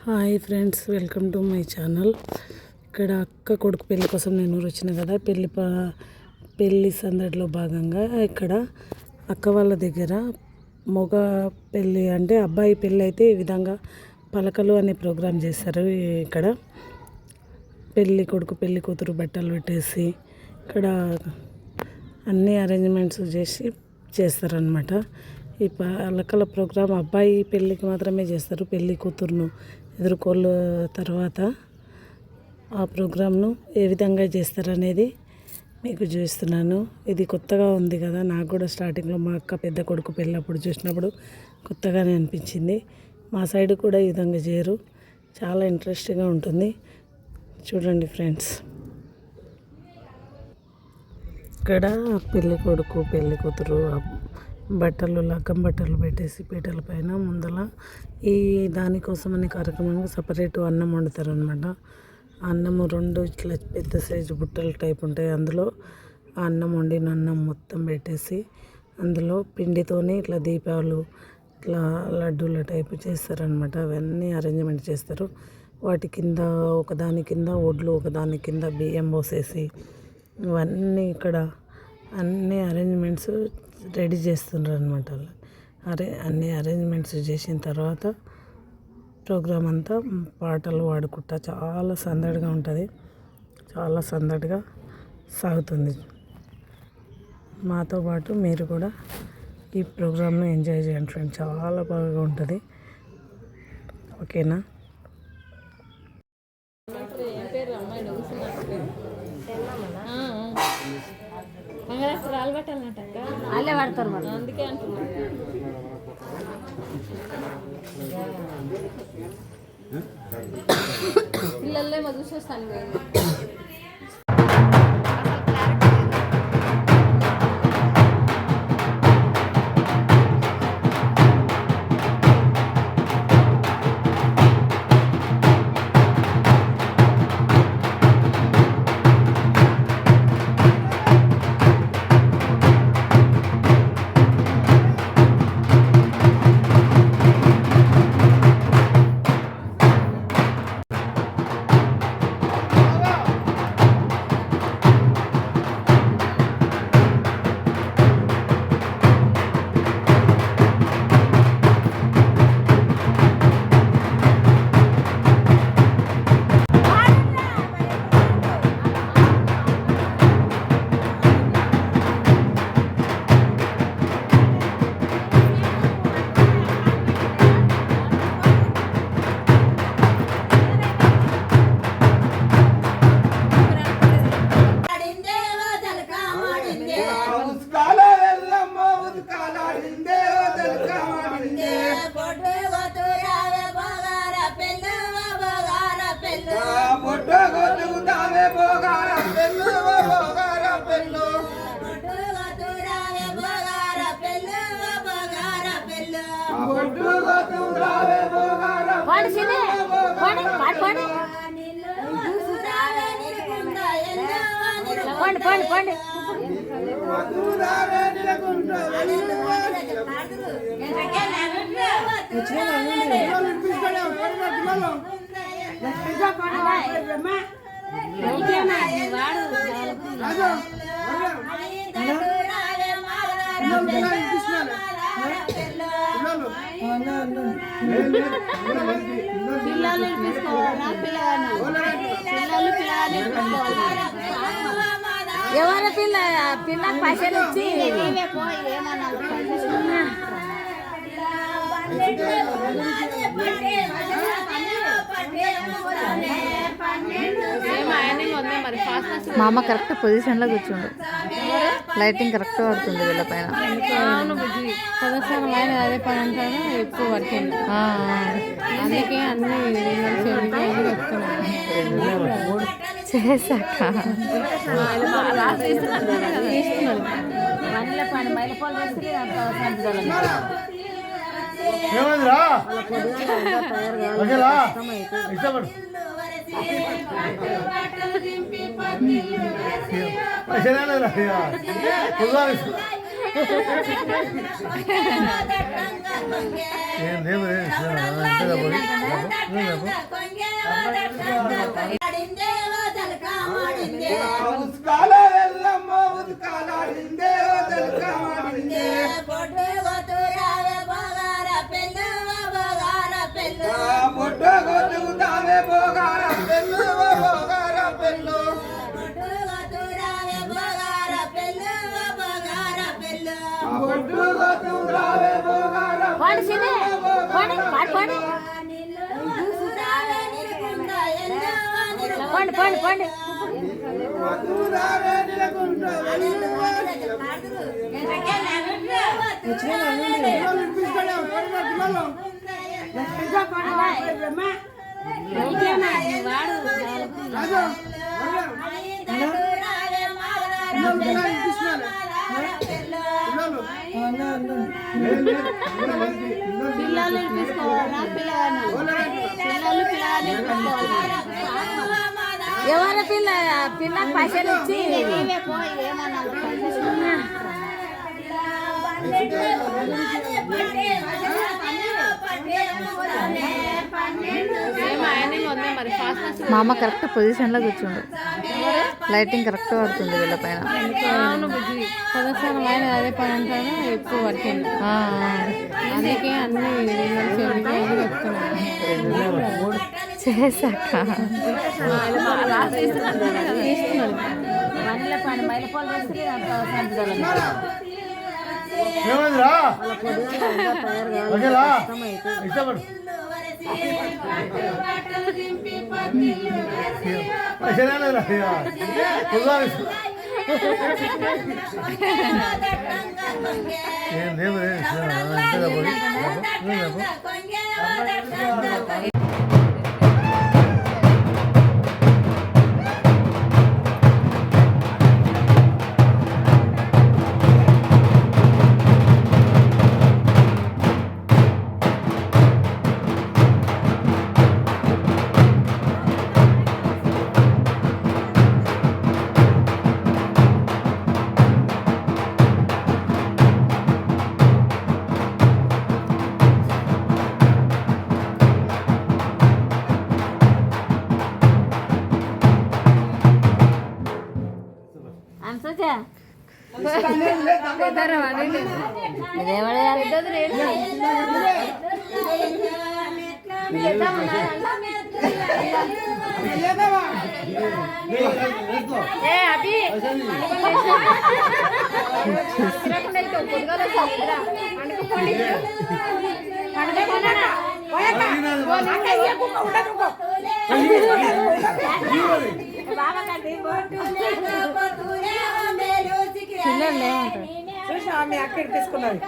Hi friends, welcome to my channel. ఇక్కడ అక్క కొడుకు పెళ్ళి కోసం నేను వచ్చిన కదా. పెళ్ళి సందడిలో భాగంగా ఇక్కడ అక్క వాళ్ళ దగ్గర మగ పెళ్ళి అంటే అబ్బాయి పెళ్ళి అయితే ఈ విధంగా పలకలు అనే ప్రోగ్రాం చేస్తారు. ఇక్కడ పెళ్ళి కొడుకు పెళ్ళి కూతురు బట్టలు పెట్టేసి ఇక్కడ అన్ని అరేంజ్మెంట్స్ చేస్తారనమాట. ఈ పలకల ప్రోగ్రాం అబ్బాయి పెళ్ళికి మాత్రమే చేస్తారు. పెళ్ళి కూతురును ఎదుర్కోళ్ళ తర్వాత ఆ ప్రోగ్రాంను ఏ విధంగా చేస్తారనేది మీకు చూపిస్తున్నాను. ఇది కొత్తగా ఉంది కదా, నాకు కూడా స్టార్టింగ్లో మా అక్క పెద్ద కొడుకు పెళ్ళప్పుడు చూసినప్పుడు కొత్తగానే అనిపించింది. మా సైడ్ కూడా ఈ విధంగా చేయరు, చాలా ఇంట్రెస్టింగ్గా ఉంటుంది. చూడండి ఫ్రెండ్స్, ఇక్కడ పెళ్ళి కొడుకు పెళ్ళి కూతురు బట్టలు లగ్గం బట్టలు పెట్టేసి పీటల పైన ముందల ఈ దానికోసమని కార్యక్రమంగా సపరేటు అన్నం వండుతారు అనమాట. అన్నము రెండు ఇట్లా పెద్ద సైజు బుట్టలు టైప్ ఉంటాయి. అందులో ఆ అన్నం వండిన అన్నం మొత్తం పెట్టేసి అందులో పిండితోనే ఇట్లా దీపాలు ఇట్లా లడ్డూల టైపు చేస్తారనమాట. అవన్నీ అరేంజ్మెంట్ చేస్తారు. వాటి కింద ఒకదాని కింద ఒడ్లు ఒకదాని కింద బియ్యం పోసేసి ఇవన్నీ ఇక్కడ అన్ని అరేంజ్మెంట్స్ రెడీ చేస్తున్నారు అనమాట. అన్ని అరేంజ్మెంట్స్ చేసిన తర్వాత ప్రోగ్రాం అంతా పాటలు పాడుకుంటా చాలా సందడిగా ఉంటుంది, చాలా సందడిగా సాగుతుంది. మాతో పాటు మీరు కూడా ఈ ప్రోగ్రామ్ను ఎంజాయ్ చేయండి ఫ్రెండ్స్, చాలా బాగా ఉంటుంది. ఓకేనా? మంగళాస్త్రాలు పట్టాలన్నట్ట వాళ్ళే పడతారు మరి, అందుకే అంటున్నా. పిల్లల్లేమో చూసేస్తాను నేను. ఎవరి పిల్ల పైసలు ఇచ్చి మా అమ్మ కరెక్ట్ పొజిషన్లో కూర్చుండు, లైటింగ్ కరెక్ట్ పడుతుంది వీళ్ళ పైన. ప్రదర్శనం ఆయన అదే పని అంటాను ఎక్కువ పడుతుంది, అందుకే అన్ని చేశాక ఎవరి పిల్ల పిల్లకి పైసలు ఇచ్చి మా అమ్మ కరెక్ట్ పొజిషన్లో కూర్చుండు. లైటింగ్ కరెక్ట్ పడుతుంది వీళ్ళ పైన. ప్రదర్శనం ఆయన అదే పని అంటాను ఎక్కువ పడుతుంది. అందుకే అన్ని చేశాక చూసి ఆమె అక్కడ తీసుకున్నది.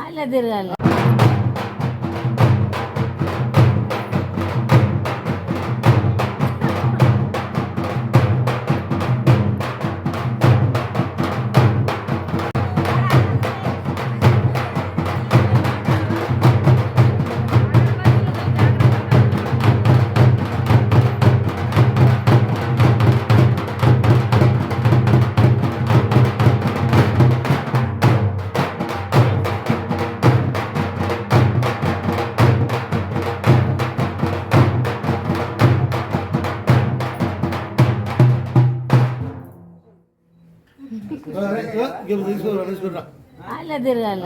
అలా తిరగాలి. అలా తిరగాలి